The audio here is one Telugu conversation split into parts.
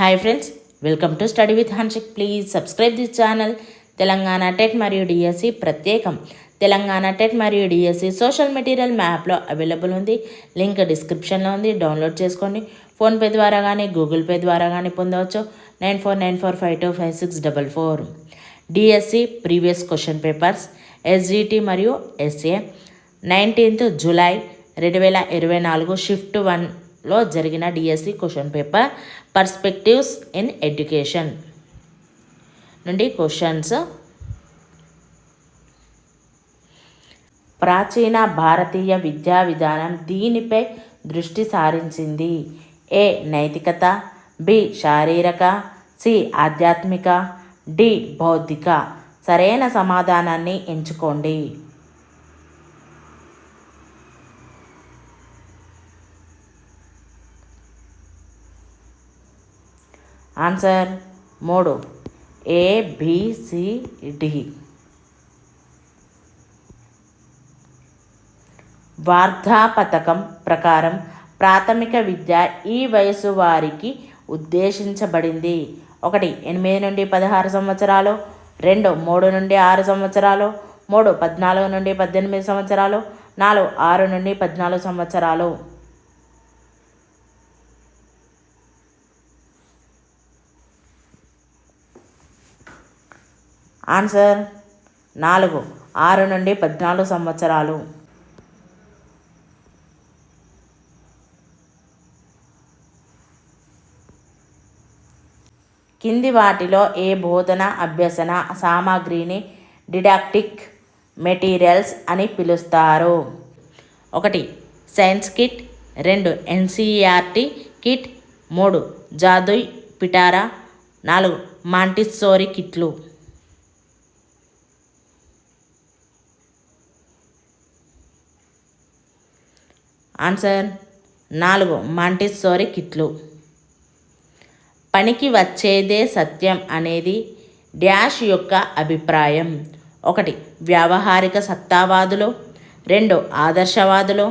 Hi friends, welcome to study with Hanshik. Please subscribe this channel. Telangana TET మరియు డిఎస్సి ప్రత్యేకం. తెలంగాణ టెట్ మరియు డిఎస్సి సోషల్ మెటీరియల్ మ్యాప్లో అవైలబుల్ ఉంది. లింక్ డిస్క్రిప్షన్లో ఉంది, డౌన్లోడ్ చేసుకోండి. ఫోన్పే ద్వారా కానీ గూగుల్ పే ద్వారా కానీ పొందవచ్చు. 9494525644. DSC previous question papers SGT మరియు ఎస్ఏ 19th జూలై 2024 షిఫ్ట్ 1లో జరిగిన DSC question paper perspectives in education నుండి క్వశ్చన్స్. ప్రాచీన భారతీయ విద్యా విధానం దీనిపై దృష్టి సారించింది. ఏ నైతికత, బి శారీరక, సి ఆధ్యాత్మిక, డి బౌద్ధిక. సరైన సమాధానాన్ని ఎంచుకోండి. Answer 3 ABCD. వార్ధా పథకం ప్రకారం ప్రాథమిక విద్య ఈ వయసు వారికి ఉద్దేశించబడింది. 1 8 నుండి 16 సంవత్సరాలు, 2 3 నుండి 6 సంవత్సరాలు, 3 14 నుండి 18 సంవత్సరాలు, 4 6 నుండి 14 సంవత్సరాలు. ఆన్సర్ 4 6 నుండి 14 సంవత్సరాలు. కింది వాటిలో ఏ బోధన అభ్యసన సామాగ్రిని డిడాక్టిక్ మెటీరియల్స్ అని పిలుస్తారు? 1 science kit, 2 NCERT kit, 3 జాదుయ్ పిటారా, 4 Montessori కిట్లు. ఆన్సర్ 4 మాంటిస్సోరీ కిట్లు. పనికి వచ్చేదే సత్యం అనేది డాష్ యొక్క అభిప్రాయం? 1 వ్యావహారిక సత్తావాదులు, 2 ఆదర్శవాదులు,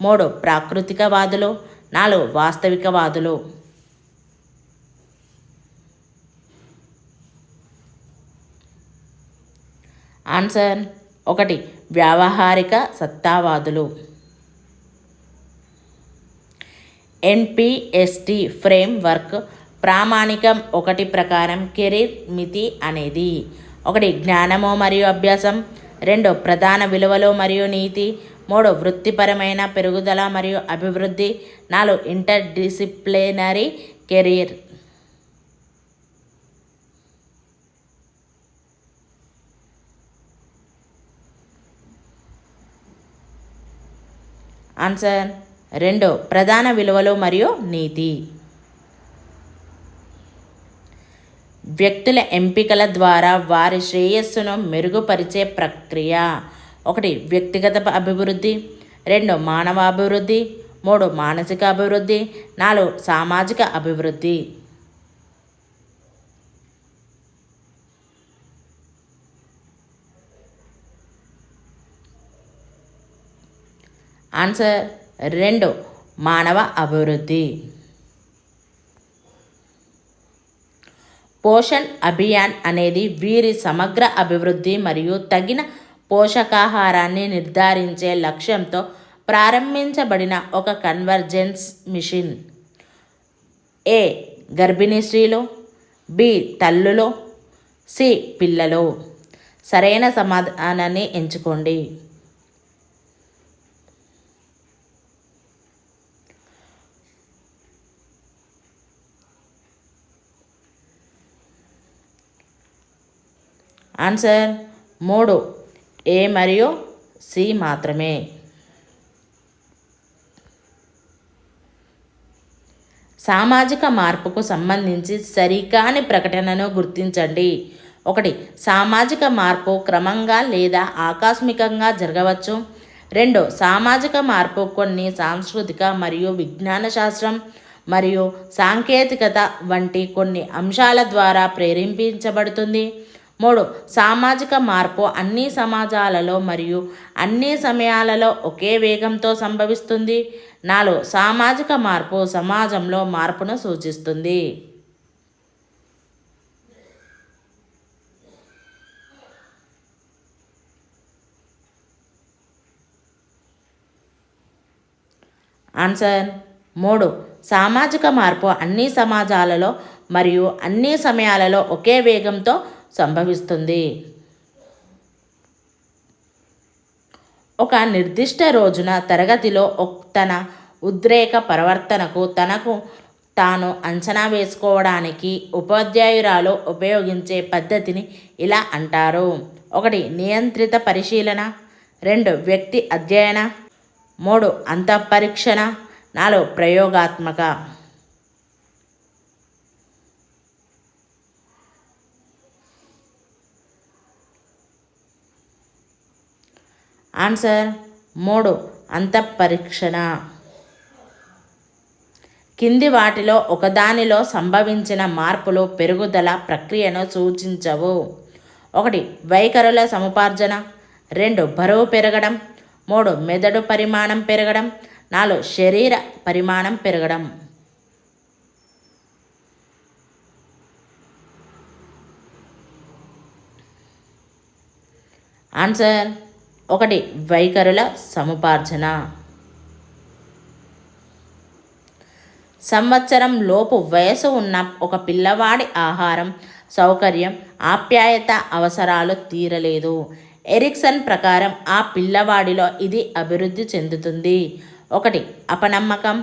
3 ప్రాకృతికవాదులు, 4 వాస్తవికవాదులు. ఆన్సర్ 1 వ్యావహారిక సత్తావాదులు. ఎన్పిఎస్టి ఫ్రేమ్ వర్క్ ప్రామాణికం 1 ప్రకారం కెరీర్ మితి అనేది? 1 జ్ఞానము మరియు అభ్యాసం, 2 ప్రధాన విలువలు మరియు నీతి, 3 వృత్తిపరమైన పెరుగుదల మరియు అభివృద్ధి, 4 ఇంటర్ డిసిప్లినరీ కెరీర్. ఆన్సర్ 2 ప్రధాన విలువలు మరియు నీతి. వ్యక్తుల ఎంపికల ద్వారా వారి శ్రేయస్సును మెరుగుపరిచే ప్రక్రియ? 1 వ్యక్తిగత అభివృద్ధి, 2 మానవ అభివృద్ధి, 3 మానసిక అభివృద్ధి, 4 సామాజిక అభివృద్ధి. ఆన్సర్ 2 మానవ అభివృద్ధి. పోషణ్ అభియాన్ అనేది వీరి సమగ్ర అభివృద్ధి మరియు తగిన పోషకాహారాన్ని నిర్ధారించే లక్ష్యంతో ప్రారంభించబడిన ఒక కన్వర్జెన్స్ మిషన్. ఏ గర్భిణీ స్త్రీలు, బి తల్లులు, సి పిల్లలు. సరైన సమాధానాన్ని ఎంచుకోండి. ఆన్సర్ 3 ఏ మరియు సి మాత్రమే. సామాజిక మార్పుకు సంబంధించి సరికాని ప్రకటనను గుర్తించండి. 1 సామాజిక మార్పు క్రమంగా లేదా ఆకస్మికంగా జరగవచ్చు. 2 సామాజిక మార్పు కొన్ని సాంస్కృతిక మరియు విజ్ఞాన శాస్త్రం మరియు సాంకేతికత వంటి కొన్ని అంశాల ద్వారా ప్రేరేపించబడుతుంది. 3 సామాజిక మార్పు అన్ని సమాజాలలో మరియు అన్ని సమయాలలో ఒకే వేగంతో సంభవిస్తుంది. 4 సామాజిక మార్పు సమాజంలో మార్పును సూచిస్తుంది. ఆన్సర్ 3. సామాజిక మార్పు అన్ని సమాజాలలో మరియు అన్ని సమయాలలో ఒకే వేగంతో సంభవిస్తుంది. ఒక నిర్దిష్ట రోజున తరగతిలో తన ఉద్రేక ప్రవర్తనకు తనకు తాను అంచనా వేసుకోవడానికి ఉపాధ్యాయురాలు ఉపయోగించే పద్ధతిని ఇలా అంటారు. 1. నియంత్రిత పరిశీలన. 2. వ్యక్తి అధ్యయన. 3. అంతఃపరీక్షణ. 4. ప్రయోగాత్మక. ఆన్సర్ 3. అంతఃపరీక్షణ. కింది వాటిలో ఒకదానిలో సంభవించిన మార్పులు పెరుగుదల ప్రక్రియను సూచించవు. 1. వైఖరుల సముపార్జన. 2. బరువు పెరగడం. 3. మెదడు పరిమాణం పెరగడం. 4. శరీర పరిమాణం పెరగడం. ఆన్సర్ 1. వైఖరుల సముపార్జన. సంవత్సరం లోపు వయసు ఉన్న ఒక పిల్లవాడి ఆహారం, సౌకర్యం, ఆప్యాయత అవసరాలు తీరలేదు. ఎరిక్సన్ ప్రకారం ఆ పిల్లవాడిలో ఇది అభివృద్ధి చెందుతుంది. 1. అపనమ్మకం.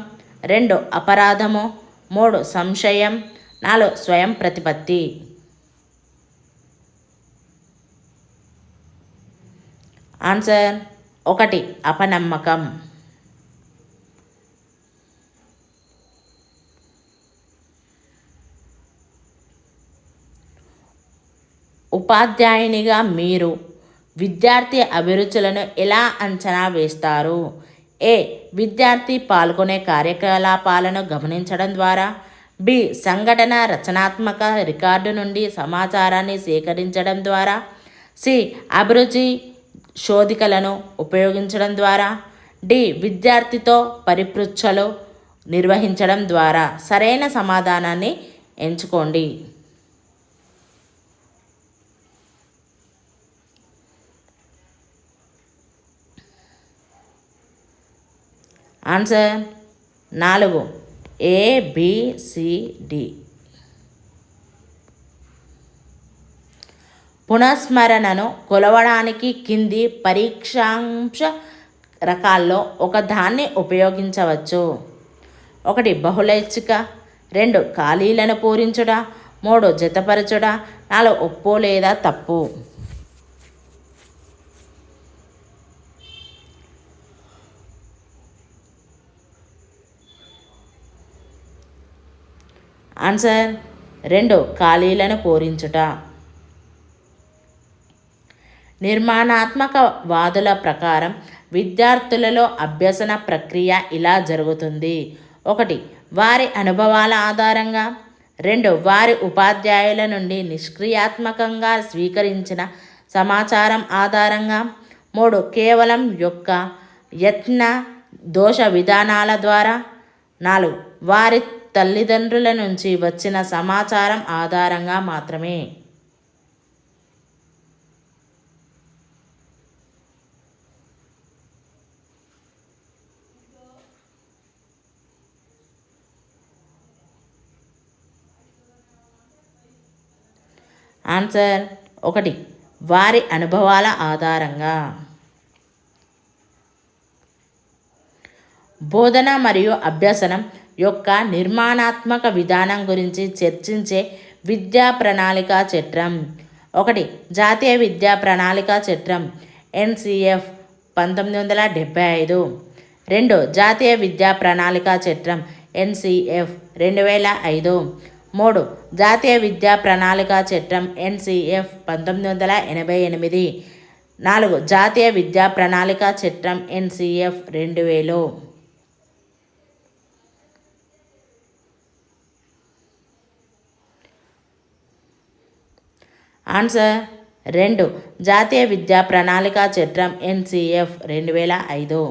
2. అపరాధము. 3. సంశయం. 4. స్వయం ప్రతిపత్తి. ఆన్సర్ 1. అపనమ్మకం. ఉపాధ్యాయునిగా మీరు విద్యార్థి అభిరుచులను ఎలా అంచనా వేస్తారు? ఏ. విద్యార్థి పాల్గొనే కార్యకలాపాలను గమనించడం ద్వారా. బి. సంఘటన రచనాత్మక రికార్డు నుండి సమాచారాన్ని సేకరించడం ద్వారా. సి. అభిరుచి శోధికలను ఉపయోగించడం ద్వారా. డి. విద్యార్థితో పరిపృచ్ఛలు నిర్వహించడం ద్వారా. సరైన సమాధానాన్ని ఎంచుకోండి. ఆన్సర్ 4. ABCD. పునఃస్మరణను కొలవడానికి కింది పరీక్షాంశ రకాల్లో ఒకదాన్ని ఉపయోగించవచ్చు. 1. బహుళైచ్ఛిక. 2. ఖాళీలను పూరించుట. 3. జతపరచుట. 4. ఒప్పు లేదా తప్పు. ఆన్సర్ 2. ఖాళీలను పూరించుట. నిర్మాణాత్మక వాదుల ప్రకారం విద్యార్థులలో అభ్యసన ప్రక్రియ ఇలా జరుగుతుంది. 1. వారి అనుభవాల ఆధారంగా. 2. వారి ఉపాధ్యాయుల నుండి నిష్క్రియాత్మకంగా స్వీకరించిన సమాచారం ఆధారంగా. 3. కేవలం యొక్క యత్న దోష విధానాల ద్వారా. 4. వారి తల్లిదండ్రుల నుంచి వచ్చిన సమాచారం ఆధారంగా మాత్రమే. ఆన్సర్ 1. వారి అనుభవాల ఆధారంగా. బోధన మరియు అభ్యసనం యొక్క నిర్మాణాత్మక విధానం గురించి చర్చించే విద్యా ప్రణాళికా చట్రం. 1. జాతీయ విద్యా ప్రణాళికా చట్రం NCF 1975. 2. జాతీయ విద్యా ప్రణాళికా చట్రం NCF 2005. 3. జాతీయ విద్యా ప్రణాళికా చట్రం NCF 1988. 4. జాతీయ విద్యా ప్రణాళికా చట్రం NCF 2000. ఆన్సర్ 2. జాతీయ విద్యా ప్రణాళికా చట్రం NCF 2005.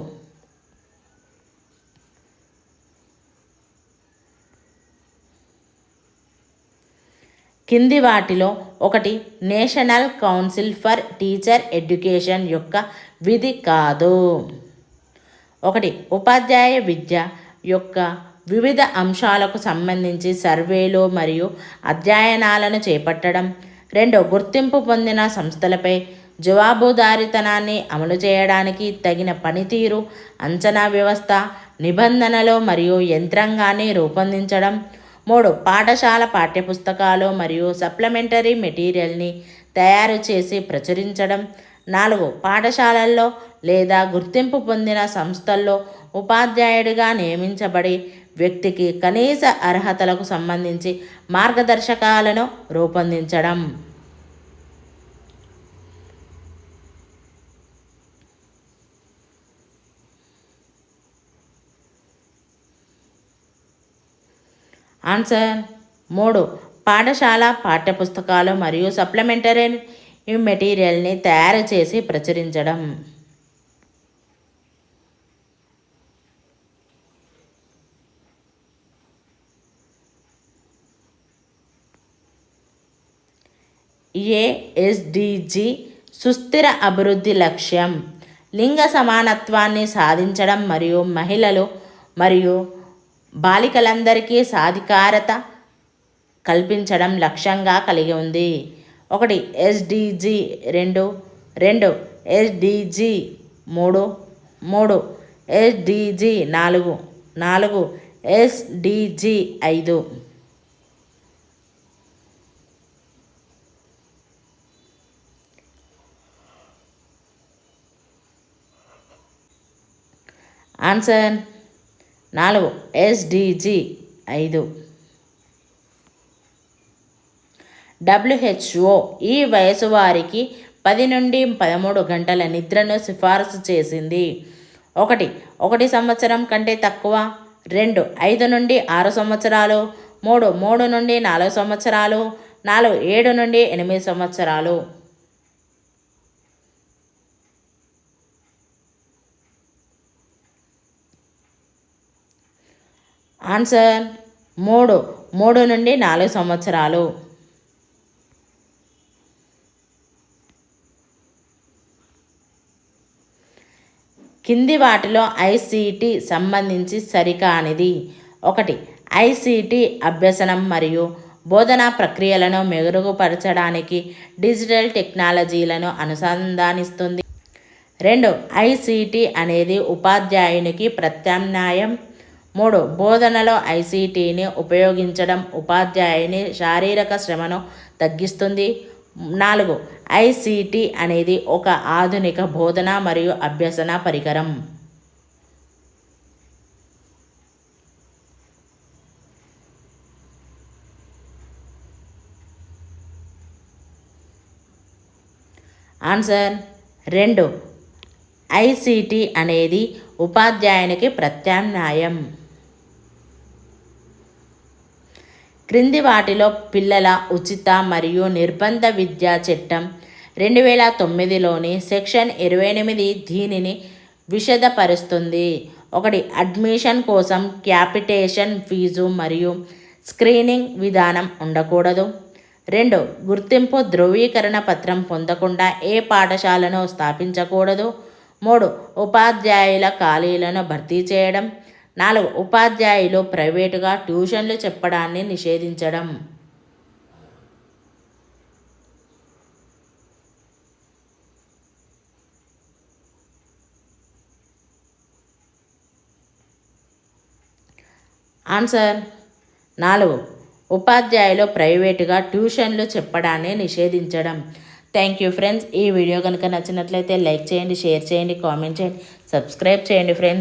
కింది వాటిలో 1 national council for teacher education యొక్క విధి కాదు. ఒకటి ఉపాధ్యాయ విద్య యొక్క వివిధ అంశాలకు సంబంధించి సర్వేలు మరియు అధ్యయనాలను చేపట్టడం. 2 గుర్తింపు పొందిన సంస్థలపై జవాబుదారీతనాన్ని అమలు చేయడానికి తగిన పనితీరు అంచనా వ్యవస్థ, నిబంధనలు మరియు యంత్రాంగాన్ని రూపొందించడం. 3 పాఠశాల పాఠ్యపుస్తకాలు మరియు సప్లిమెంటరీ మెటీరియల్ని తయారు చేసి ప్రచురించడం. 4 పాఠశాలల్లో లేదా గుర్తింపు పొందిన సంస్థల్లో ఉపాధ్యాయుడిగా నియమించబడి వ్యక్తికి కనీస అర్హతలకు సంబంధించి మార్గదర్శకాలను రూపొందించడం. ఆన్సర్ 3 పాఠశాల పాఠ్యపుస్తకాలు మరియు సప్లిమెంటరీ మెటీరియల్ని తయారు చేసి ప్రచురించడం. ఎస్డిజి సుస్థిర అభివృద్ధి లక్ష్యం లింగ సమానత్వాన్ని సాధించడం మరియు మహిళలు మరియు బాలికలందరికీ సాధికారత కల్పించడం లక్ష్యంగా కలిగి ఉంది. 1 SDG 2 SDG 3 SDG 4 SDG 5. Answer 4 SDG 5. WHO ఈ వయసు వారికి 10 నుండి 13 గంటల నిద్రను సిఫారసు చేసింది. 1 సంవత్సరం కంటే తక్కువ, 2 5 నుండి 6 సంవత్సరాలు, 3 నుండి 4 సంవత్సరాలు, 4 7 నుండి 8 సంవత్సరాలు. ఆన్సర్ 3 నుండి 4 సంవత్సరాలు. కింది వాటిలో ఐసిటి సంబంధించి సరికానిది. 1 ఐసిటి అభ్యసనం మరియు బోధనా ప్రక్రియలను మెరుగుపరచడానికి డిజిటల్ టెక్నాలజీలను అనుసంధానిస్తుంది. 2 ఐసిటి అనేది ఉపాధ్యాయునికి ప్రత్యామ్నాయం. 3 బోధనలో ఐసిటిని ఉపయోగించడం ఉపాధ్యాయుని శారీరక శ్రమను తగ్గిస్తుంది. 4 ఐసిటి అనేది ఒక ఆధునిక బోధన మరియు అభ్యసన పరికరం. ఆన్సర్ 2 ఐసిటి అనేది ఉపాధ్యాయునికి ప్రత్యామ్నాయం. క్రింది వాటిలో పిల్లల ఉచిత మరియు నిర్బంధ విద్యా చట్టం 2009లోని సెక్షన్ 28 దీనిని విశదపరుస్తుంది. 1 అడ్మిషన్ కోసం క్యాపిటేషన్ ఫీజు మరియు స్క్రీనింగ్ విధానం ఉండకూడదు. 2 గుర్తింపు ధృవీకరణ పత్రం పొందకుండా ఏ పాఠశాలను స్థాపించకూడదు. 3 ఉపాధ్యాయుల ఖాళీలను భర్తీ చేయడం. 4 ఉపాధ్యాయులు ప్రైవేటుగా ట్యూషన్లు చెప్పడాన్ని నిషేధించడం. ఆన్సర్ 4 ఉపాధ్యాయులు ప్రైవేటుగా ట్యూషన్లు చెప్పడాన్ని నిషేధించడం. Thank you friends. ఈ వీడియో కనుక నచ్చినట్లయితే లైక్ చేయండి, షేర్ చేయండి, కామెంట్ చేయండి, సబ్స్క్రైబ్ చేయండి ఫ్రెండ్స్.